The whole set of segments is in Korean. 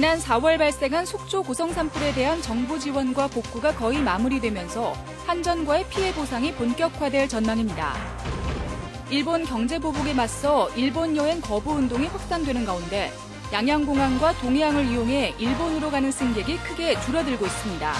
지난 4월 발생한 속초 고성 산불에 대한 정부 지원과 복구가 거의 마무리되면서 한전과의 피해 보상이 본격화될 전망입니다. 일본 경제보복에 맞서 일본 여행 거부 운동이 확산되는 가운데 양양공항과 동해안을 이용해 일본으로 가는 승객이 크게 줄어들고 있습니다.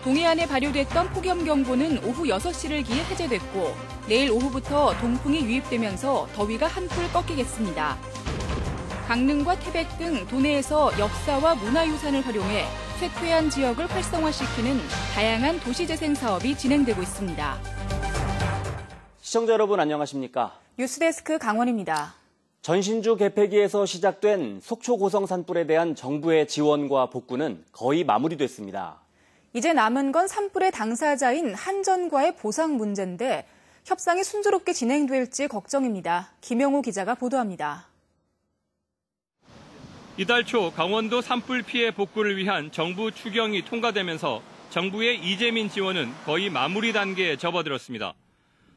동해안에 발효됐던 폭염경보는 오후 6시를 기해 해제됐고 내일 오후부터 동풍이 유입되면서 더위가 한풀 꺾이겠습니다. 강릉과 태백 등 도내에서 역사와 문화유산을 활용해 쇠퇴한 지역을 활성화시키는 다양한 도시재생 사업이 진행되고 있습니다. 시청자 여러분 안녕하십니까? 뉴스데스크 강원입니다. 전신주 개폐기에서 시작된 속초 고성 산불에 대한 정부의 지원과 복구는 거의 마무리됐습니다. 이제 남은 건 산불의 당사자인 한전과의 보상 문제인데 협상이 순조롭게 진행될지 걱정입니다. 김영호 기자가 보도합니다. 이달 초 강원도 산불 피해 복구를 위한 정부 추경이 통과되면서 정부의 이재민 지원은 거의 마무리 단계에 접어들었습니다.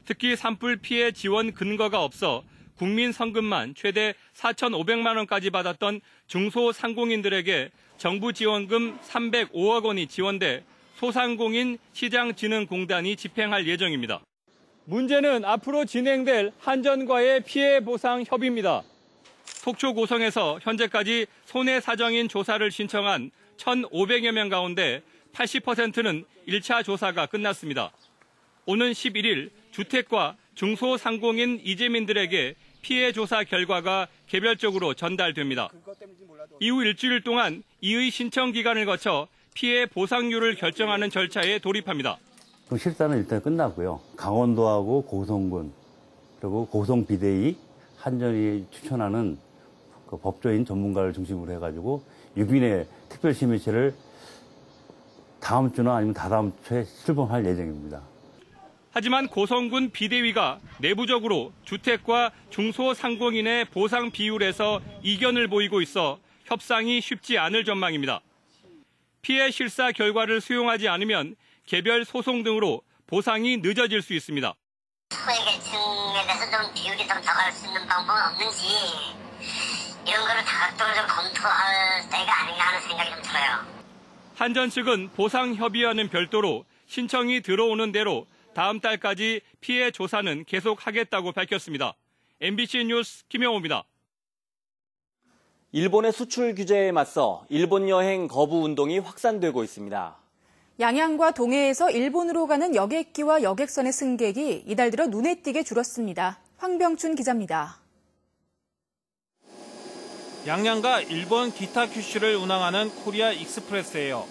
특히 산불 피해 지원 근거가 없어 국민 성금만 최대 4,500만 원까지 받았던 중소상공인들에게 정부 지원금 305억 원이 지원돼 소상공인 시장진흥공단이 집행할 예정입니다. 문제는 앞으로 진행될 한전과의 피해 보상 협의입니다. 속초 고성에서 현재까지 손해사정인 조사를 신청한 1,500여 명 가운데 80%는 1차 조사가 끝났습니다. 오는 11일 주택과 중소상공인 이재민들에게 피해 조사 결과가 개별적으로 전달됩니다. 이후 일주일 동안 이의 신청 기간을 거쳐 피해 보상률을 결정하는 절차에 돌입합니다. 실사는 일단 끝났고요. 강원도하고 고성군 그리고 고성 비대위 한전이 추천하는 그 법조인 전문가를 중심으로 해가지고 6인의 특별심의체를 다음 주나 아니면 다다음 주에 출범할 예정입니다. 하지만 고성군 비대위가 내부적으로 주택과 중소상공인의 보상 비율에서 이견을 보이고 있어 협상이 쉽지 않을 전망입니다. 피해 실사 결과를 수용하지 않으면 개별 소송 등으로 보상이 늦어질 수 있습니다. 소외계층에 대해서 좀 비율이 좀 더 갈 수 있는 방법은 없는지 이런 거를 다각도로 좀 검토할 때가 아닌가 하는 생각이 좀 들어요. 한전 측은 보상협의회와는 별도로 신청이 들어오는 대로 다음 달까지 피해 조사는 계속하겠다고 밝혔습니다. MBC 뉴스 김영호입니다. 일본의 수출 규제에 맞서 일본 여행 거부 운동이 확산되고 있습니다. 양양과 동해에서 일본으로 가는 여객기와 여객선의 승객이 이달 들어 눈에 띄게 줄었습니다. 황병춘 기자입니다. 양양과 일본 기타 큐슈를 운항하는 코리아 익스프레스예요.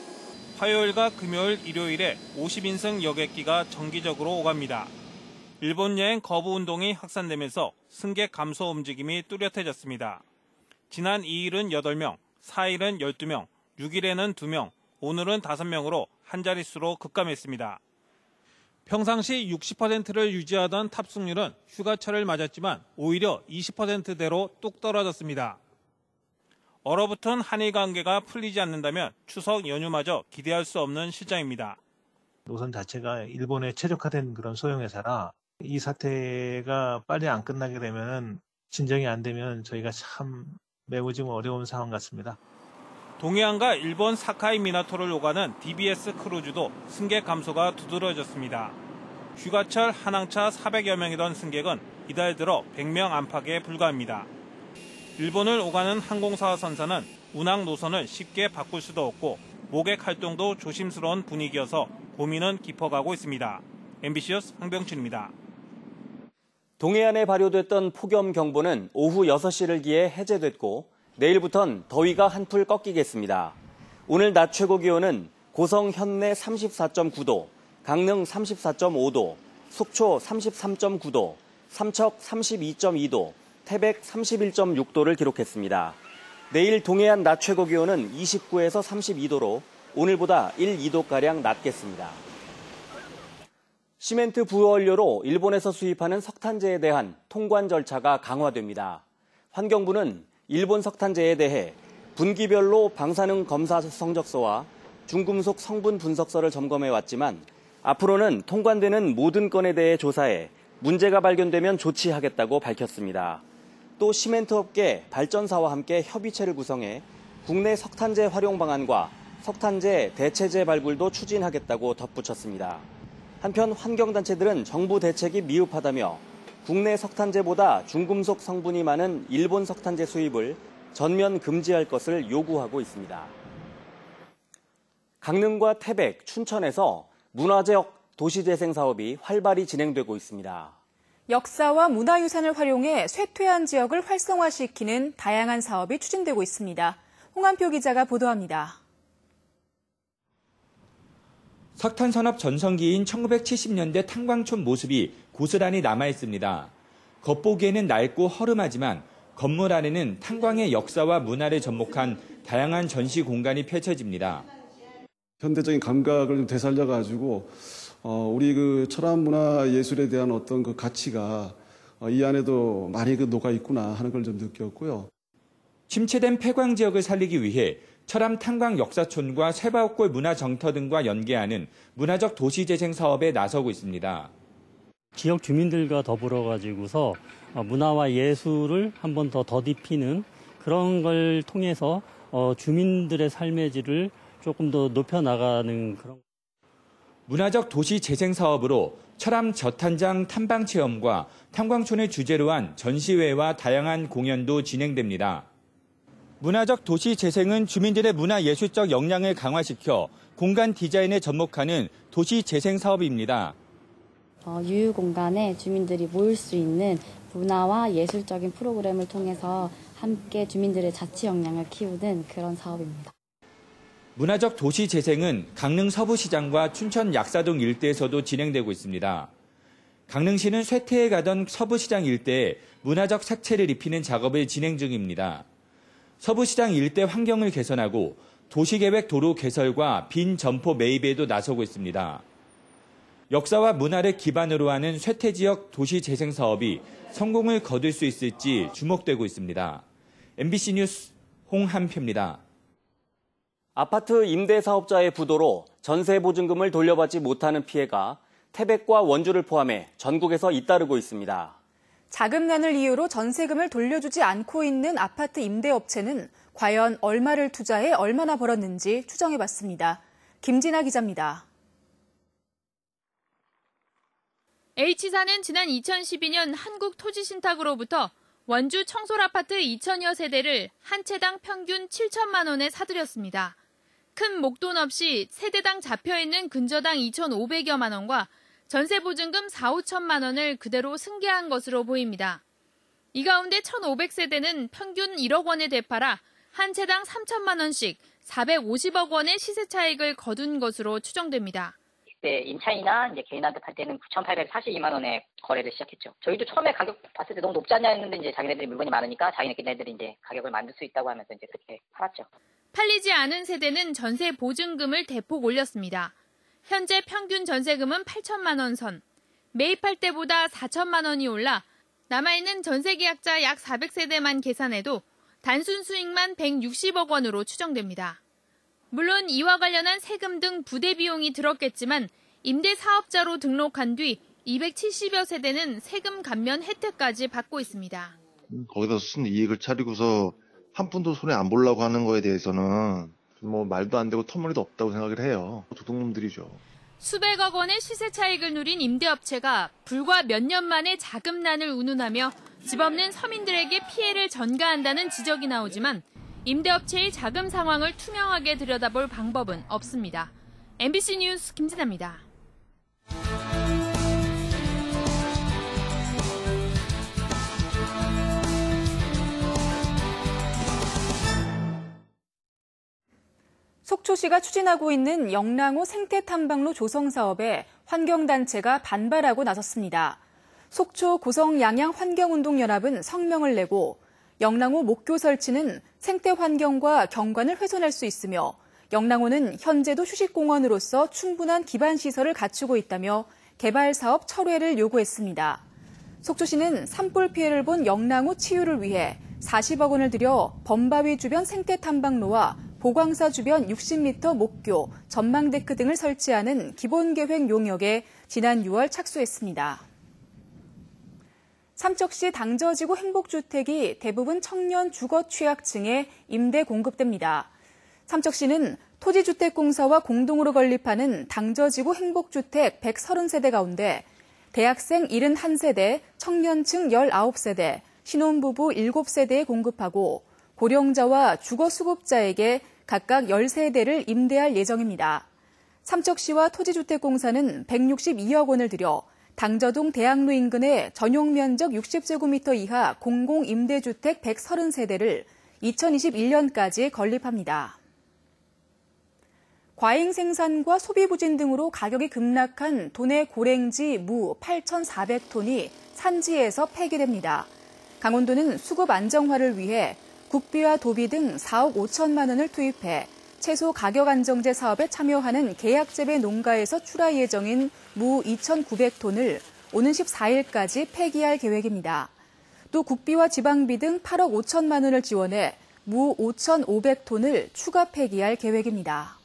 화요일과 금요일, 일요일에 50인승 여객기가 정기적으로 오갑니다. 일본 여행 거부 운동이 확산되면서 승객 감소 움직임이 뚜렷해졌습니다. 지난 2일은 8명, 4일은 12명, 6일에는 2명, 오늘은 5명으로 한 자릿수로 급감했습니다. 평상시 60%를 유지하던 탑승률은 휴가철을 맞았지만 오히려 20%대로 뚝 떨어졌습니다. 얼어붙은 한일 관계가 풀리지 않는다면 추석 연휴마저 기대할 수 없는 실정입니다. 노선 자체가 일본에 최적화된 그런 소형회사라 이 사태가 빨리 안 끝나게 되면 진정이 안 되면 저희가 참 매우 지금 어려운 상황 같습니다. 동해안과 일본 사카이 미나토를 오가는 DBS 크루즈도 승객 감소가 두드러졌습니다. 휴가철 한 항차 400여 명이던 승객은 이달 들어 100명 안팎에 불과합니다. 일본을 오가는 항공사와 선사는 운항 노선을 쉽게 바꿀 수도 없고 모객 활동도 조심스러운 분위기여서 고민은 깊어가고 있습니다. MBC 뉴스 황병춘입니다. 동해안에 발효됐던 폭염경보는 오후 6시를 기해 해제됐고 내일부턴 더위가 한풀 꺾이겠습니다. 오늘 낮 최고 기온은 고성 현내 34.9도, 강릉 34.5도, 속초 33.9도, 삼척 32.2도, 태백 31.6도를 기록했습니다. 내일 동해안 낮 최고 기온은 29에서 32도로 오늘보다 1, 2도가량 낮겠습니다. 시멘트 부원료로 일본에서 수입하는 석탄재에 대한 통관 절차가 강화됩니다. 환경부는 일본 석탄재에 대해 분기별로 방사능 검사 성적서와 중금속 성분 분석서를 점검해 왔지만 앞으로는 통관되는 모든 건에 대해 조사해 문제가 발견되면 조치하겠다고 밝혔습니다. 또 시멘트 업계 발전사와 함께 협의체를 구성해 국내 석탄재 활용 방안과 석탄재 대체재 발굴도 추진하겠다고 덧붙였습니다. 한편 환경단체들은 정부 대책이 미흡하다며 국내 석탄재보다 중금속 성분이 많은 일본 석탄재 수입을 전면 금지할 것을 요구하고 있습니다. 강릉과 태백, 춘천에서 문화적 도시재생 사업이 활발히 진행되고 있습니다. 역사와 문화유산을 활용해 쇠퇴한 지역을 활성화시키는 다양한 사업이 추진되고 있습니다. 홍한표 기자가 보도합니다. 석탄산업 전성기인 1970년대 탄광촌 모습이 고스란히 남아있습니다. 겉보기에는 낡고 허름하지만 건물 안에는 탄광의 역사와 문화를 접목한 다양한 전시 공간이 펼쳐집니다. 현대적인 감각을 좀 되살려가지고 우리 그 철암 문화 예술에 대한 어떤 그 가치가 이 안에도 많이 녹아 있구나 하는 걸 좀 느꼈고요. 침체된 폐광 지역을 살리기 위해 철암 탄광 역사촌과 쇠바옥골 문화정터 등과 연계하는 문화적 도시재생 사업에 나서고 있습니다. 지역 주민들과 더불어 가지고서 문화와 예술을 한 번 더 더딥히는 그런 걸 통해서 주민들의 삶의 질을 조금 더 높여나가는 그런. 문화적 도시재생 사업으로 철암 저탄장 탐방 체험과 탄광촌을 주제로 한 전시회와 다양한 공연도 진행됩니다. 문화적 도시재생은 주민들의 문화예술적 역량을 강화시켜 공간 디자인에 접목하는 도시재생 사업입니다. 유휴 공간에 주민들이 모일 수 있는 문화와 예술적인 프로그램을 통해서 함께 주민들의 자치 역량을 키우는 그런 사업입니다. 문화적 도시재생은 강릉 서부시장과 춘천 약사동 일대에서도 진행되고 있습니다. 강릉시는 쇠퇴해 가던 서부시장 일대에 문화적 색채를 입히는 작업을 진행 중입니다. 서부시장 일대 환경을 개선하고 도시계획 도로 개설과 빈 점포 매입에도 나서고 있습니다. 역사와 문화를 기반으로 하는 쇠퇴 지역 도시재생 사업이 성공을 거둘 수 있을지 주목되고 있습니다. MBC 뉴스 홍한표입니다. 아파트 임대 사업자의 부도로 전세 보증금을 돌려받지 못하는 피해가 태백과 원주를 포함해 전국에서 잇따르고 있습니다. 자금난을 이유로 전세금을 돌려주지 않고 있는 아파트 임대업체는 과연 얼마를 투자해 얼마나 벌었는지 추정해봤습니다. 김진아 기자입니다. H사는 지난 2012년 한국토지신탁으로부터 원주 청솔아파트 2,000여 세대를 한 채당 평균 7천만 원에 사들였습니다. 큰 목돈 없이 세대당 잡혀있는 근저당 2,500여만 원과 전세보증금 4, 5천만 원을 그대로 승계한 것으로 보입니다. 이 가운데 1,500세대는 평균 1억 원에 되팔아 한 채당 3천만 원씩 450억 원의 시세 차익을 거둔 것으로 추정됩니다. 그때 임차인이나 이제 개인한테 팔 때는 9,842만 원에 거래를 시작했죠. 저희도 처음에 가격 봤을 때 너무 높지 않냐 했는데 이제 자기네들이 물건이 많으니까 자기네들이 이제 가격을 만들 수 있다고 하면서 이제 그렇게 팔았죠. 팔리지 않은 세대는 전세 보증금을 대폭 올렸습니다. 현재 평균 전세금은 8천만 원 선, 매입할 때보다 4천만 원이 올라 남아있는 전세계약자 약 400세대만 계산해도 단순 수익만 160억 원으로 추정됩니다. 물론 이와 관련한 세금 등 부대 비용이 들었겠지만 임대사업자로 등록한 뒤 270여 세대는 세금 감면 혜택까지 받고 있습니다. 거기다 쓴 이익을 차리고서 한 푼도 손에 안 보려고 하는 거에 대해서는 뭐 말도 안 되고 터무니도 없다고 생각을 해요. 도둑놈들이죠. 수백억 원의 시세 차익을 누린 임대업체가 불과 몇 년 만에 자금난을 운운하며 집 없는 서민들에게 피해를 전가한다는 지적이 나오지만 임대업체의 자금 상황을 투명하게 들여다볼 방법은 없습니다. MBC 뉴스 김진아입니다. 속초시가 추진하고 있는 영랑호 생태탐방로 조성 사업에 환경단체가 반발하고 나섰습니다. 속초 고성양양환경운동연합은 성명을 내고 영랑호 목교 설치는 생태 환경과 경관을 훼손할 수 있으며 영랑호는 현재도 휴식공원으로서 충분한 기반 시설을 갖추고 있다며 개발 사업 철회를 요구했습니다. 속초시는 산불 피해를 본 영랑호 치유를 위해 40억 원을 들여 범바위 주변 생태 탐방로와 보광사 주변 60m 목교, 전망데크 등을 설치하는 기본계획 용역에 지난 6월 착수했습니다. 삼척시 당저지구 행복주택이 대부분 청년 주거 취약층에 임대 공급됩니다. 삼척시는 토지주택공사와 공동으로 건립하는 당저지구 행복주택 130세대 가운데 대학생 71세대, 청년층 19세대, 신혼부부 7세대에 공급하고 고령자와 주거수급자에게 각각 10세대를 임대할 예정입니다. 삼척시와 토지주택공사는 162억 원을 들여 당저동 대학로 인근의 전용 면적 60제곱미터 이하 공공임대주택 130세대를 2021년까지 건립합니다. 과잉 생산과 소비 부진 등으로 가격이 급락한 도내 고랭지 무 8,400톤이 산지에서 폐기됩니다. 강원도는 수급 안정화를 위해 국비와 도비 등 4억 5천만 원을 투입해 채소 가격 안정제 사업에 참여하는 계약재배 농가에서 출하 예정인 무 2,900톤을 오는 14일까지 폐기할 계획입니다. 또 국비와 지방비 등 8억 5천만 원을 지원해 무 5,500톤을 추가 폐기할 계획입니다.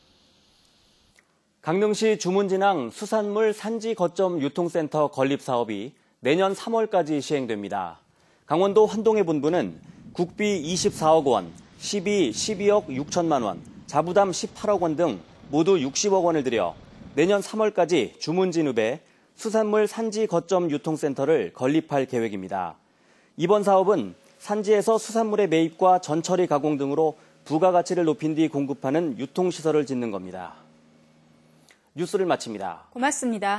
강릉시 주문진항 수산물 산지 거점 유통센터 건립 사업이 내년 3월까지 시행됩니다. 강원도 환동의 본부는 국비 24억 원, 시비 12억 6천만 원, 자부담 18억 원 등 모두 60억 원을 들여 내년 3월까지 주문진읍에 수산물 산지 거점 유통센터를 건립할 계획입니다. 이번 사업은 산지에서 수산물의 매입과 전처리 가공 등으로 부가가치를 높인 뒤 공급하는 유통시설을 짓는 겁니다. 뉴스를 마칩니다. 고맙습니다.